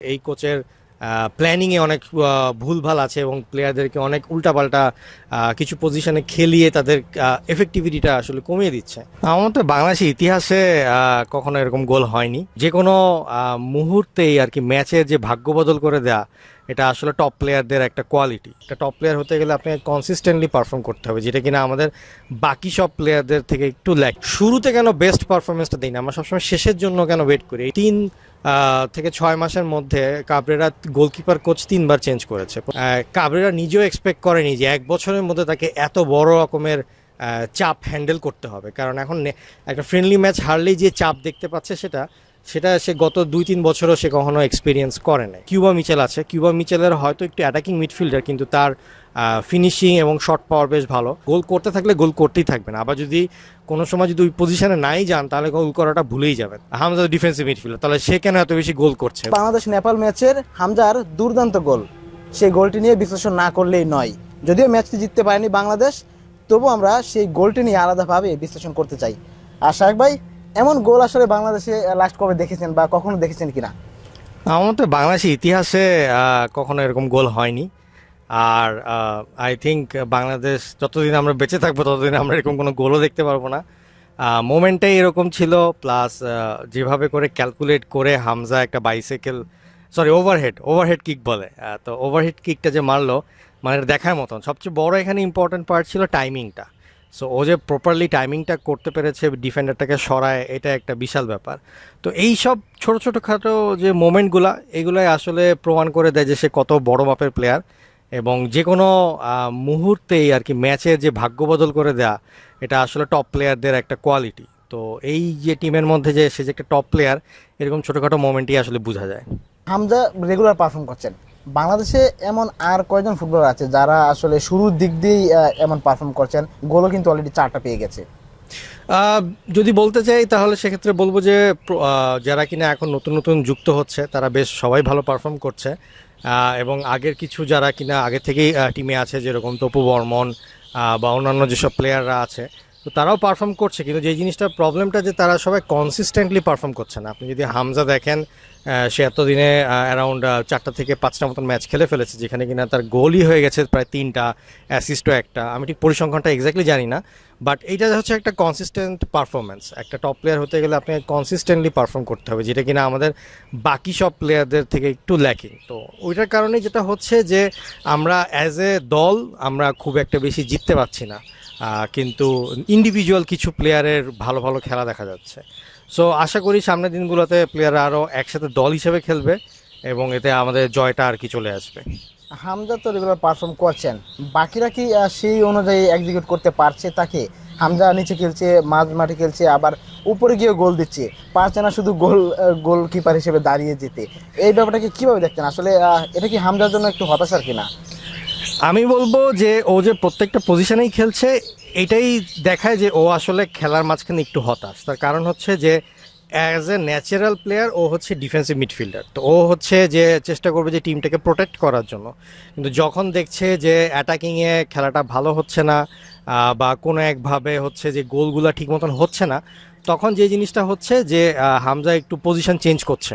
এই কোচের প্ল্যানিংয়ে অনেক ভুলভাল আছে এবং প্লেয়ারদেরকে অনেক উল্টাপাল্টা কিছু পজিশনে খেলিয়ে তাদের এফেক্টিভিটিটা আসলে কমিয়ে দিচ্ছে। আমার মতে বাংলাদেশের ইতিহাসে কখনো এরকম গোল হয়নি। যে কোনো মুহূর্তেই আর কি ম্যাচের যে ভাগ্য বদল করে দেয়া, এটা আসলে টপ প্লেয়ারদের একটা কোয়ালিটি। একটা টপ প্লেয়ার হতে গেলে আপনাকে কনসিস্টেন্টলি পারফর্ম করতে হবে, যেটা কিনা আমাদের বাকি সব প্লেয়ারদের থেকে একটু ল্যাক। শুরুতে কেন বেস্ট পারফরমেন্সটা দিই না, আমরা সবসময় শেষের জন্য কেন ওয়েট করি? 3 থেকে 6 মাসের মধ্যে কাবরেরা গোলকিপার কোচ 3বার চেঞ্জ করেছে। কাবরেরা নিজেও এক্সপেক্ট করেনি যে 1 বছরের মধ্যে তাকে এত বড় রকমের চাপ হ্যান্ডেল করতে হবে। কারণ এখন একটা ফ্রেন্ডলি ম্যাচ হারলেই যে চাপ দেখতে পাচ্ছে সেটা সে গত 2-3 বছরও সে কখনো এক্সপিরিয়েন্স করে না। কিউবা মিচেল আছে, কিউবা মিচেলের হয়তো একটু অ্যাটাকিং মিডফিল্ডার, কিন্তু তার ফিনিশিং এবং শট পাওয়ার বেশ ভালো। গোল করতে থাকলে গোল করতেই থাকবেন, আবার যদি কোনো সময় যদি ওই পজিশনে নাই যান তাহলে গোল করাটা ভুলেই যাবেন। হামজা ডিফেন্সিভ মিডফিল্ডার, তাহলে সে কেন এত বেশি গোল করছে? বাংলাদেশ নেপাল ম্যাচের হামজার দুর্দান্ত গোল, সেই গোলটি নিয়ে বিশ্লেষণ না করলেই নয়। যদিও ম্যাচটি জিততে পারেনি বাংলাদেশ, তবু আমরা সেই গোলটি নিয়ে আলাদাভাবে বিশ্লেষণ করতে চাই। আর শাহেক ভাই, এমন গোল আসলে বাংলাদেশে লাস্ট কবে দেখেছেন বা কখনো দেখেছেন কিনা? আমার মতে বাংলাদেশের ইতিহাসে কখনো এরকম গোল হয়নি। আর আই থিঙ্ক বাংলাদেশ যতদিন আমরা বেঁচে থাকবো ততদিন আমরা এরকম কোনো গোলও দেখতে পারবো না। মোমেন্টটাই এরকম ছিল, প্লাস যেভাবে করে ক্যালকুলেট করে হামজা একটা ওভারহেড কিক বলে, তো ওভারহেড কিকটা যে মারলো, মানে দেখার মতন। সবচেয়ে বড় এখানে ইম্পর্টেন্ট পার্ট ছিল টাইমিংটা। সো ও যে প্রপারলি টাইমিংটা করতে পেরেছে, ডিফেন্ডারটাকে সরায়, এটা একটা বিশাল ব্যাপার। তো এই সব ছোটো যে মোমেন্টগুলো, এগুলোই আসলে প্রমাণ করে দেয় যে সে কত বড় মাপের প্লেয়ার। এবং যে কোনো মুহূর্তেই আর কি ম্যাচের যে ভাগ্য বদল করে দেয়া, এটা আসলে টপ প্লেয়ারদের একটা কোয়ালিটি। তো এই যে টিমের মধ্যে যে সে যে একটা টপ প্লেয়ার, এরকম ছোটোখাটো মোমেন্টই আসলে বোঝা যায়। হামজা রেগুলার পারফর্ম করছেন। বাংলাদেশে এমন আর কয়জন ফুটবলার আছে যারা আসলে শুরুর দিক দিয়েই এমন পারফর্ম করছেন? গোলও কিন্তু অলরেডি 4টা পেয়ে গেছে। যদি বলতে চাই তাহলে সেক্ষেত্রে বলবো যে যারা কিনা এখন নতুন নতুন যুক্ত হচ্ছে তারা বেশ সবাই ভালো পারফর্ম করছে। এবং আগের কিছু যারা কিনা আগে থেকেই টিমে আছে, যেরকম তপু বর্মন বা অন্যান্য যেসব প্লেয়াররা আছে, তো তারাও পারফর্ম করছে। কিন্তু যে জিনিসটা প্রবলেমটা যে তারা সবাই কনসিস্টেন্টলি পারফর্ম করছে না। আপনি যদি হামজা দেখেন, সে এতদিনে অ্যারাউন্ড 4টা থেকে 5টা মতন ম্যাচ খেলে ফেলেছে, যেখানে কিনা তার গোলই হয়ে গেছে প্রায় 3টা, অ্যাসিস্টও 1টা। আমি ঠিক পরিসংখ্যানটা এক্স্যাক্টলি জানি না, বাট এইটা হচ্ছে একটা কনসিস্টেন্ট পারফরমেন্স। একটা টপ প্লেয়ার হতে গেলে আপনাকে কনসিস্টেন্টলি পারফর্ম করতে হবে, যেটা কিনা আমাদের বাকি সব প্লেয়ারদের থেকে একটু ল্যাকিং। তো ওইটার কারণেই যেটা হচ্ছে যে আমরা অ্যাজ এ দল আমরা খুব একটা বেশি জিততে পারছি না, কিন্তু ইন্ডিভিজুয়াল কিছু প্লেয়ারের ভালো ভালো খেলা দেখা যাচ্ছে। সো আশা করি সামনের দিনগুলোতে প্লেয়াররা আরও একসাথে দল হিসেবে খেলবে এবং এতে আমাদের জয়টা আর কি চলে আসবে। হামজা তো রেগুলার পারফর্ম করছেন, বাকিরা কি সেই অনুযায়ী এক্সিকিউট করতে পারছে তাকে? হামজা নিচে খেলছে, মাঝ মাঠে খেলছে, আবার উপরে গিয়ে গোল দিচ্ছে, পারছে না শুধু গোলকিপার হিসেবে দাঁড়িয়ে যেতে। এই ব্যাপারটাকে কীভাবে দেখতেন আসলে? এটা কি হামজার জন্য একটু হতাশার কিনা? আমি বলবো যে ও যে প্রত্যেকটা পজিশনেই খেলছে, এটাই দেখায় যে ও আসলে খেলার মাঝখানে একটু হতাশ। তার কারণ হচ্ছে যে অ্যাজ এ ন্যাচারাল প্লেয়ার ও হচ্ছে ডিফেন্সিভ মিডফিল্ডার, তো ও হচ্ছে যে চেষ্টা করবে যে টিমটাকে প্রোটেক্ট করার জন্য। কিন্তু যখন দেখছে যে অ্যাটাকিংয়ে খেলাটা ভালো হচ্ছে না, বা কোনো একভাবে হচ্ছে যে গোলগুলো ঠিক মতন হচ্ছে না, তখন যে জিনিসটা হচ্ছে যে হামজা একটু পজিশন চেঞ্জ করছে,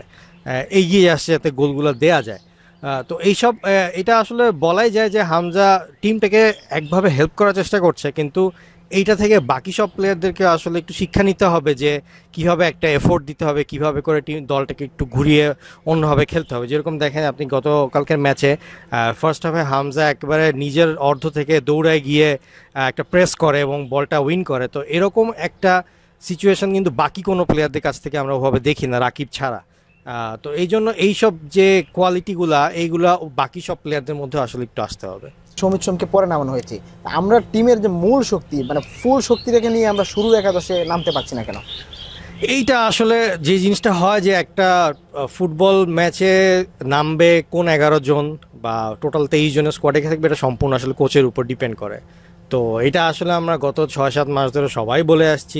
এগিয়ে আসছে যাতে গোলগুলো দেয়া যায়। তো এটা আসলে বলাই যায় যে হামজা টিমটাকে একভাবে হেল্প করার চেষ্টা করছে, কিন্তু এইটা থেকে বাকি সব প্লেয়ারদেরকে আসলে একটু শিক্ষা নিতে হবে যে কীভাবে একটা এফোর্ট দিতে হবে, কীভাবে করে দলটাকে একটু ঘুরিয়ে অন্যভাবে খেলতে হবে। যেরকম দেখেন আপনি গতকালকের ম্যাচে ফার্স্ট হাফে হামজা একেবারে নিজের অর্ধ থেকে দৌড়ায় গিয়ে একটা প্রেস করে এবং বলটা উইন করে। তো এরকম একটা সিচুয়েশন কিন্তু বাকি কোনো প্লেয়ারদের কাছ থেকে আমরা ওভাবে দেখি না, রাকিব ছাড়া। তো এই জন্য এইসব যে কোয়ালিটিগুলা, এইগুলা বাকি সব প্লেয়ারদের মধ্যে আসলে একটু আসতে হবে। সমিত সোমকে পরে নামানো হয়েছে, আমরা টিমের যে মূল শক্তি মানে ফুল শক্তিটাকে নিয়ে আমরা শুরুর একাদশে নামতে পারছি না কেন? এইটা আসলে যে জিনিসটা হয় যে একটা ফুটবল ম্যাচে নামবে কোন 11 জন বা টোটাল 23 জনের স্কোয়াডে থাকবে, এটা সম্পূর্ণ আসলে কোচের উপর ডিপেন্ড করে। তো এটা আসলে আমরা গত 6-7 মাস ধরে সবাই বলে আসছি।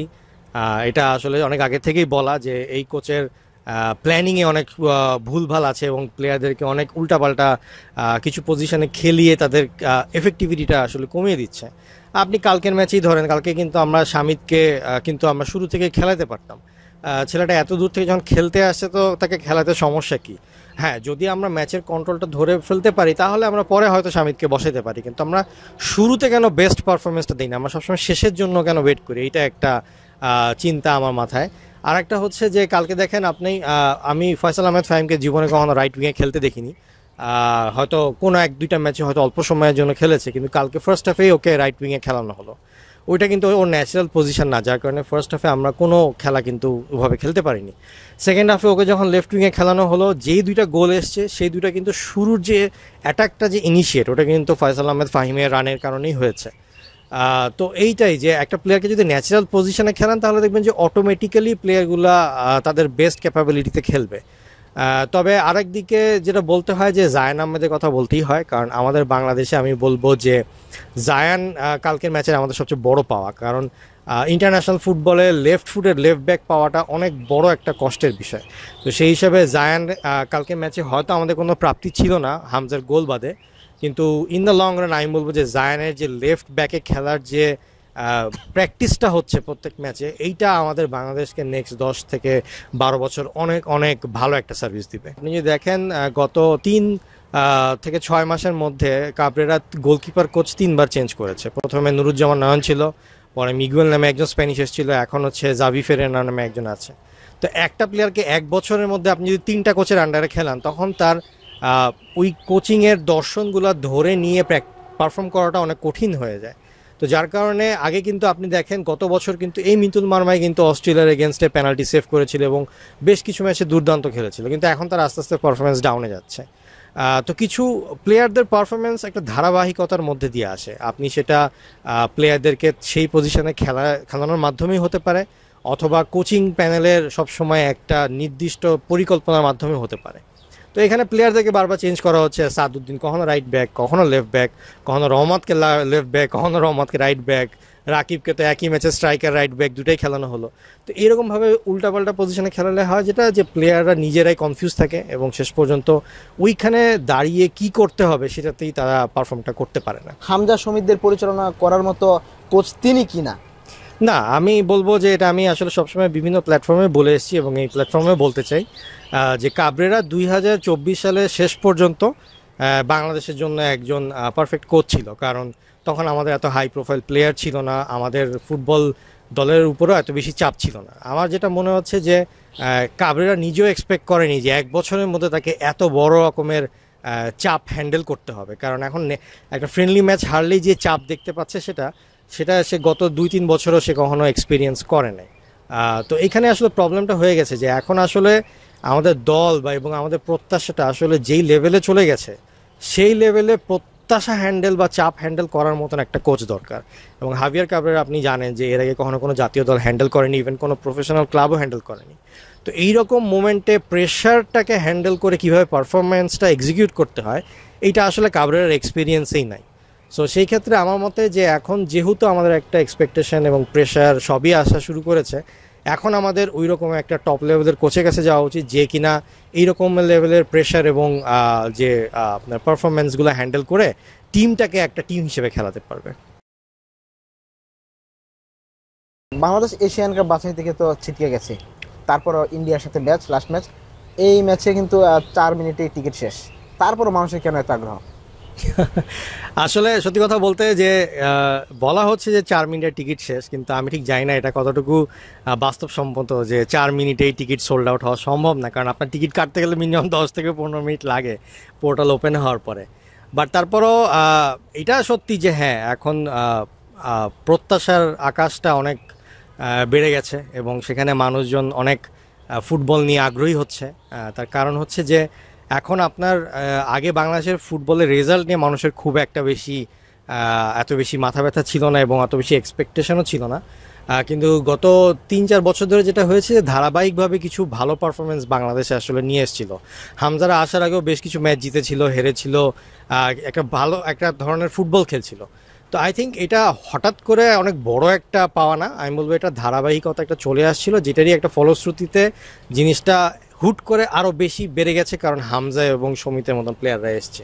এটা আসলে অনেক আগে থেকেই বলা যে এই কোচের প্ল্যানিংয়ে অনেক ভুলভাল আছে এবং প্লেয়ারদেরকে অনেক উল্টাপাল্টা কিছু পজিশনে খেলিয়ে তাদের এফেক্টিভিটিটা আসলে কমিয়ে দিচ্ছে। আপনি কালকের ম্যাচেই ধরেন, কালকে কিন্তু আমরা শামিদকে কিন্তু আমরা শুরু থেকে খেলাতে পারতাম। ছেলেটা এত দূর থেকে যখন খেলতে আসছে, তো তাকে খেলাতে সমস্যা কি? হ্যাঁ, যদি আমরা ম্যাচের কন্ট্রোলটা ধরে ফেলতে পারি তাহলে আমরা পরে হয়তো শামিদকে বসাতে পারি, কিন্তু আমরা শুরুতে কেন বেস্ট পারফরমেন্সটা দিই না, আমরা সবসময় শেষের জন্য কেন ওয়েট করি, এটা একটা চিন্তা আমার মাথায়। আর একটা হচ্ছে যে কালকে দেখেন আপনি, আমি ফয়সাল আহমেদ ফাহিমকে জীবনে কখনো রাইট উইংয়ে খেলতে দেখিনি। হয়তো কোনো এক দুইটা ম্যাচে হয়তো অল্প সময়ের জন্য খেলেছে, কিন্তু কালকে ফার্স্ট হাফেই ওকে রাইট উইংয়ে খেলানো হলো। ওইটা কিন্তু ওর ন্যাচারাল পজিশন না, যার কারণে ফার্স্ট হাফে আমরা কোনো খেলা কিন্তু ওভাবে খেলতে পারিনি। সেকেন্ড হাফে ওকে যখন লেফট উইংয়ে খেলানো হলো, যেই দুইটা গোল এসছে সেই দুইটা কিন্তু শুরুর যে অ্যাটাকটা যে ইনিশিয়েট, ওটা কিন্তু ফয়সাল আহমেদ ফাহিমের রানের কারণেই হয়েছে। তো এইটাই যে একটা প্লেয়ারকে যদি ন্যাচারাল পজিশনে খেলান তাহলে দেখবেন যে অটোমেটিক্যালি প্লেয়ারগুলা তাদের বেস্ট ক্যাপাবিলিটিতে খেলবে। তবে আরেক দিকে যেটা বলতে হয় যে জায়ান আহমেদের কথা বলতেই হয়, কারণ আমাদের বাংলাদেশে আমি বলবো যে জায়ান কালকের ম্যাচের আমাদের সবচেয়ে বড় পাওয়া, কারণ ইন্টারন্যাশনাল ফুটবলে লেফট ফুটের লেফট ব্যাক পাওয়াটা অনেক বড় একটা কষ্টের বিষয়। তো সেই হিসাবে জায়ান কালকের ম্যাচে হয়তো আমাদের কোনো প্রাপ্তি ছিল না হামজার গোল বাদে, কিন্তু ইন দ্য লং রান আমি বলবো যে জায়ানের যে লেফট ব্যাকে খেলার যে প্র্যাকটিসটা হচ্ছে প্রত্যেক ম্যাচে, এইটা আমাদের বাংলাদেশকে নেক্সট 10 থেকে 12 বছর অনেক অনেক ভালো একটা সার্ভিস দিবে। আপনি যদি দেখেন গত 3 থেকে 6 মাসের মধ্যে কাবরেরা গোলকিপার কোচ 3বার চেঞ্জ করেছে। প্রথমে নুরুজ্জামান নয়ন ছিল, পরে মিগুয়েল নামে একজন স্প্যানিশ এসেছিল, এখন হচ্ছে জাভি ফেরেনা নামে একজন আছে। তো একটা প্লেয়ারকে 1 বছরের মধ্যে আপনি যদি 3টা কোচের আন্ডারে খেলান, তখন তার ওই কোচিংয়ের দর্শনগুলো ধরে নিয়ে পারফর্ম করাটা অনেক কঠিন হয়ে যায়। তো যার কারণে আগে কিন্তু আপনি দেখেন গত বছর কিন্তু এই মিতুল মার্মাই কিন্তু অস্ট্রেলিয়ার এগেনস্টে পেনাল্টি সেভ করেছিল এবং বেশ কিছু ম্যাচে দুর্দান্ত খেলেছিল, কিন্তু এখন তার আস্তে আস্তে পারফরমেন্স ডাউনে যাচ্ছে। তো কিছু প্লেয়ারদের পারফরমেন্স একটা ধারাবাহিকতার মধ্যে দিয়ে আসে, আপনি সেটা প্লেয়ারদেরকে সেই পজিশনে খেলানোর মাধ্যমেই হতে পারে, অথবা কোচিং প্যানেলের সবসময় একটা নির্দিষ্ট পরিকল্পনার মাধ্যমে হতে পারে। তো এখানে প্লেয়ারদেরকে বারবার চেঞ্জ করা হচ্ছে, সাদউদ্দিন কখনো রাইট ব্যাক, কখনো লেফট ব্যাক, কখনো রহমতকে লেফট ব্যাক, কখনো রহমতকে রাইট ব্যাক, রাকিবকে তো একই ম্যাচে স্ট্রাইকার রাইট ব্যাক দুটাই খেলানো হলো। তো এরকমভাবে উল্টাপাল্টা পজিশনে খেলালে হয় যেটা যে প্লেয়াররা নিজেরাই কনফিউজ থাকে এবং শেষ পর্যন্ত ওইখানে দাঁড়িয়ে কি করতে হবে সেটাতেই তারা পারফর্মটা করতে পারে না। হামজা সমিতদের পরিচালনা করার মতো কোচ তিনি কিনা? না, আমি বলবো যে এটা আমি আসলে সবসময় বিভিন্ন প্ল্যাটফর্মে বলে এসেছি এবং এই প্ল্যাটফর্মে বলতে চাই যে কাবরেরা 2024 সালে শেষ পর্যন্ত বাংলাদেশের জন্য একজন পারফেক্ট কোচ ছিল, কারণ তখন আমাদের এত হাই প্রোফাইল প্লেয়ার ছিল না, আমাদের ফুটবল দলের উপরেও এত বেশি চাপ ছিল না। আমার যেটা মনে হচ্ছে যে কাবরেরা নিজেও এক্সপেক্ট করেনি যে 1 বছরের মধ্যে তাকে এত বড় রকমের চাপ হ্যান্ডেল করতে হবে, কারণ এখন একটা ফ্রেন্ডলি ম্যাচ হারলেই যে চাপ দেখতে পাচ্ছে সেটা সে গত 2-3 বছরও সে কখনো এক্সপিরিয়েন্স করে নাই। তো এখানে আসলে প্রবলেমটা হয়ে গেছে যে এখন আসলে আমাদের দল বা এবং আমাদের প্রত্যাশাটা আসলে যেই লেভেলে চলে গেছে সেই লেভেলে প্রত্যাশা হ্যান্ডেল বা চাপ হ্যান্ডেল করার মতন একটা কোচ দরকার। এবং হাভিয়ার কাবরেরা আপনি জানেন যে এর আগে কখনো কোনো জাতীয় দল হ্যান্ডেল করেনি, ইভেন কোনো প্রফেশনাল ক্লাবও হ্যান্ডেল করেনি। তো এইরকম মোমেন্টে প্রেশারটাকে হ্যান্ডেল করে কীভাবে পারফরমেন্সটা এক্সিকিউট করতে হয় এইটা আসলে কাবরেরার এক্সপিরিয়েন্সেই নাই। সো সেই ক্ষেত্রে আমার মতে যে এখন যেহেতু আমাদের একটা এক্সপেকটেশন এবং প্রেশার সবই আসা শুরু করেছে, এখন আমাদের ওই রকম একটা টপ লেভেলের কোচের কাছে যাওয়া উচিত যে কিনা এইরকম লেভেলের প্রেশার এবং যে আপনার পারফরমেন্সগুলো হ্যান্ডেল করে টিমটাকে একটা টিম হিসেবে খেলাতে পারবে। বাংলাদেশ এশিয়ান কাপ বাছাই থেকে তো ছিটকে গেছে, তারপর ইন্ডিয়ার সাথে ম্যাচ, লাস্ট ম্যাচ, এই ম্যাচে কিন্তু 4 মিনিটেই টিকিট শেষ, তারপরও মানুষের কেন এত আগ্রহ? আসলে সত্যি কথা বলতে যে বলা হচ্ছে যে 4 মিনিটের টিকিট শেষ, কিন্তু আমি ঠিক জানি না এটা কতটুকু বাস্তবসম্মত যে 4 মিনিটেই টিকিট সোল্ড আউট হওয়া সম্ভব না, কারণ আপনার টিকিট কাটতে গেলে মিনিমাম 10 থেকে 15 মিনিট লাগে পোর্টাল ওপেন হওয়ার পরে। বাট তারপরও এটা সত্যি যে হ্যাঁ, এখন প্রত্যাশার আকাশটা অনেক বেড়ে গেছে এবং সেখানে মানুষজন অনেক ফুটবল নিয়ে আগ্রহী হচ্ছে। তার কারণ হচ্ছে যে এখন আপনার আগে বাংলাদেশের ফুটবলের রেজাল্ট নিয়ে মানুষের খুব একটা বেশি এত বেশি মাথা ব্যথা ছিল না এবং অত বেশি এক্সপেকটেশনও ছিল না, কিন্তু গত 3-4 বছর ধরে যেটা হয়েছে যে ধারাবাহিকভাবে কিছু ভালো পারফরমেন্স বাংলাদেশে আসলে নিয়ে এসেছিল। হামজারা আসার আগেও বেশ কিছু ম্যাচ জিতেছিল, হেরেছিল, একটা ভালো একটা ধরনের ফুটবল খেলছিল। তো আই থিঙ্ক এটা হঠাৎ করে অনেক বড় একটা পাওয়া না, আমি বলবো এটা ধারাবাহিকতা একটা চলে আসছিল, যেটারই একটা ফলশ্রুতিতে জিনিসটা হুট করে আরও বেশি বেড়ে গেছে, কারণ হামজা এবং সমিতের মতন প্লেয়াররা এসছে।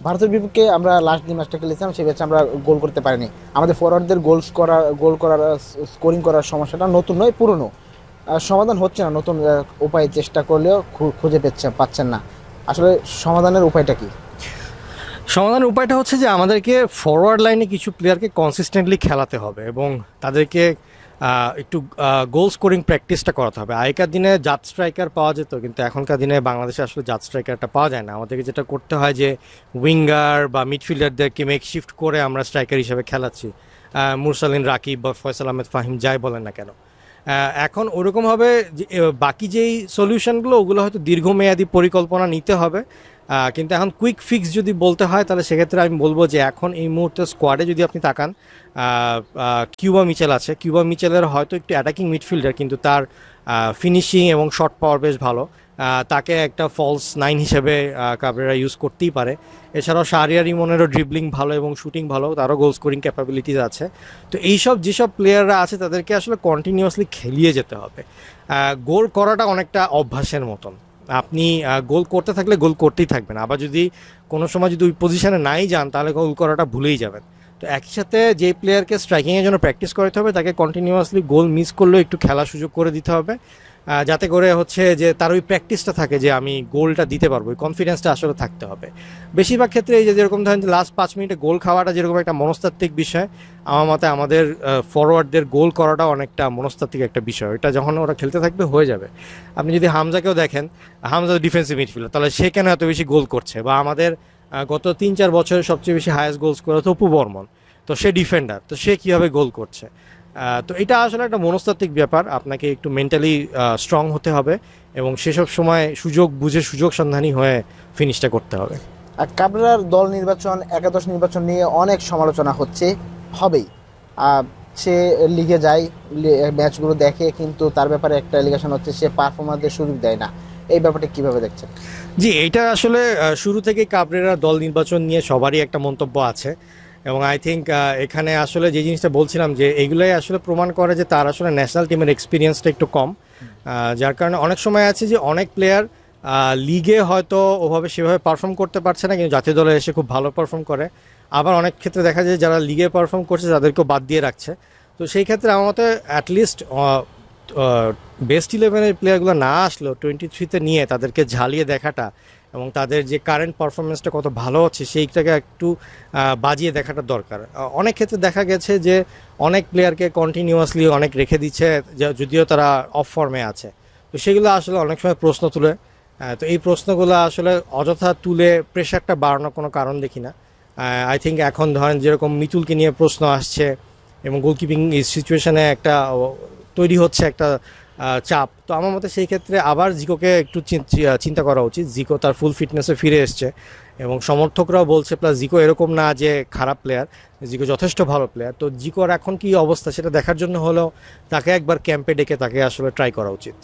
ভারতের বিপক্ষে আমরা লাস্ট যে ম্যাচটা খেলেছিলাম সেই ম্যাচে আমরা গোল করতে পারিনি। আমাদের ফরওয়ার্ডদের স্কোরিং করার সমস্যাটা নতুন নয়, পুরনো। সমাধান হচ্ছে না, নতুন উপায় চেষ্টা করলেও খুঁজে পাচ্ছেন না। আসলে সমাধানের উপায়টা কি? সমাধানের উপায়টা হচ্ছে যে আমাদেরকে ফরওয়ার্ড লাইনে কিছু প্লেয়ারকে কনসিস্টেন্টলি খেলাতে হবে এবং তাদেরকে একটু গোল স্কোরিং প্র্যাকটিসটা করাতে হবে। আগেকার দিনে জাত স্ট্রাইকার পাওয়া যেত, কিন্তু এখনকার দিনে বাংলাদেশে আসলে জাত স্ট্রাইকারটা পাওয়া যায় না। আমাদেরকে যেটা করতে হয় যে উইঙ্গার বা মিডফিল্ডারদেরকে মেক শিফট করে আমরা স্ট্রাইকার হিসেবে খেলাচ্ছি, মুরসালিন রাকিব বা ফয়সাল আহমেদ ফাহিম যাই বলেন না কেন। এখন ওরকমভাবে বাকি যেই সলিউশনগুলো ওগুলো হয়তো দীর্ঘমেয়াদী পরিকল্পনা নিতে হবে। কিন্তু এখন কুইক ফিক্স যদি বলতে হয় তাহলে সেক্ষেত্রে আমি বলবো যে এখন এই মুহূর্তে স্কোয়াডে যদি আপনি তাকান, কিউবা মিচেল আছে। কিউবা মিচেলের হয়তো একটু অ্যাটাকিং মিডফিল্ডার, কিন্তু তার ফিনিশিং এবং শট পাওয়ার বেশ ভালো। তাকে একটা ফলস 9 হিসেবে কাবরেরা ইউজ করতেই পারে। এছাড়াও শাহরিয়ার ইমনেরও ড্রিবলিং ভালো এবং শুটিং ভালো, তারও গোল স্কোরিং ক্যাপাবিলিটিস আছে। তো এইসব যেসব প্লেয়াররা আছে তাদেরকে আসলে কন্টিনিউয়াসলি খেলিয়ে যেতে হবে। গোল করাটা অনেকটা অভ্যাসের মতন, আপনি গোল করতে থাকলে গোল করতেই থাকবেন, আবার যদি কোনো সময় যদি ওই পজিশনে নাই যান তাহলে গোল করাটা ভুলেই যাবেন। তো একই সাথে যে প্লেয়ারকে স্ট্রাইকিংয়ের জন্য প্র্যাকটিস করাতে হবে তাকে কন্টিনিউয়াসলি গোল মিস করলেও একটু খেলার সুযোগ করে দিতে হবে, যাতে করে হচ্ছে যে তার ওই প্র্যাকটিসটা থাকে যে আমি গোলটা দিতে পারবো, ওই কনফিডেন্সটা আসলে থাকতে হবে। বেশিরভাগ ক্ষেত্রে এই যে যেরকম ধরেন যে লাস্ট 5 মিনিটে গোল খাওয়াটা যেরকম একটা মনস্তাত্ত্বিক বিষয়, আমার মতে আমাদের ফরওয়ার্ডদের গোল করাটা অনেকটা মনস্তাত্ত্বিক একটা বিষয়। এটা যখন ওরা খেলতে থাকবে হয়ে যাবে। আপনি যদি হামজাকেও দেখেন, হামজা ডিফেন্সিভ মিডফিল্ডার, তাহলে সে কেন এত বেশি গোল করছে? বা আমাদের গত 3-4 বছরের সবচেয়ে বেশি হায়েস্ট গোল স্কোরার তো অপু বর্মন, তো সে ডিফেন্ডার, তো সে কীভাবে গোল করছে? তো এটা আসলে একটা মনস্তাত্ত্বিক ব্যাপার, আপনাকে একটু মেন্টালি স্ট্রং হতে হবে এবং সেসব সময় সুযোগ বুঝে সুযোগ সন্ধানী হয়ে ফিনিশটা করতে হবে। আর কাবরেরার দল নির্বাচন, একাদশ নির্বাচন নিয়ে অনেক সমালোচনা হবেই। সে লিগে যায়, ম্যাচগুলো দেখে, কিন্তু তার ব্যাপারে একটা এলিগেশন হচ্ছে সে পারফরমারদের সুযোগ দেয় না। এই ব্যাপারটা কিভাবে দেখছেন? জি, এটা আসলে শুরু থেকেই কাবরেরা দল নির্বাচন নিয়ে সবারই একটা মন্তব্য আছে এবং আই থিঙ্ক এখানে আসলে যে জিনিসটা বলছিলাম যে এগুলোই আসলে প্রমাণ করে যে তার আসলে ন্যাশনাল টিমের এক্সপিরিয়েন্সটা একটু কম, যার কারণে অনেক সময় আছে যে অনেক প্লেয়ার লিগে হয়তো ওভাবে সেভাবে পারফর্ম করতে পারছে না, কিন্তু জাতীয় দলে এসে খুব ভালো পারফর্ম করে। আবার অনেক ক্ষেত্রে দেখা যায় যারা লিগে পারফর্ম করছে তাদেরকেও বাদ দিয়ে রাখছে। তো সেই ক্ষেত্রে আমার মতে অ্যাটলিস্ট বেস্ট 11-এর প্লেয়ারগুলো না আসলেও 23-তে নিয়ে তাদেরকে ঝালিয়ে দেখাটা এবং তাদের যে কারেন্ট পারফরমেন্সটা কত ভালো হচ্ছে সেইটাকে একটু বাজিয়ে দেখাটা দরকার। অনেক ক্ষেত্রে দেখা গেছে যে অনেক প্লেয়ারকে কন্টিনিউয়াসলি অনেক রেখে দিচ্ছে যদিও তারা অফ ফর্মে আছে, তো সেগুলো আসলে অনেক সময় প্রশ্ন তুলে। তো এই প্রশ্নগুলো আসলে অযথা তুলে প্রেশারটা বাড়ানোর কোনো কারণ দেখি না। আই থিঙ্ক এখন ধরেন যেরকম মিতুলকে নিয়ে প্রশ্ন আসছে এবং গোলকিপিং সিচুয়েশনে একটা তৈরি হচ্ছে একটা চাপ, তো আমার মতে সেই ক্ষেত্রে আবার জিকোকে একটু চিন্তা করা উচিত। জিকো তার ফুল ফিটনেসে ফিরে এসছে এবং সমর্থকরাও বলছে, প্লাস জিকো এরকম না যে খারাপ প্লেয়ার, জিকো যথেষ্ট ভালো প্লেয়ার। তো জিকোর এখন কি অবস্থা সেটা দেখার জন্য হলেও তাকে একবার ক্যাম্পে ডেকে তাকে আসলে ট্রাই করা উচিত।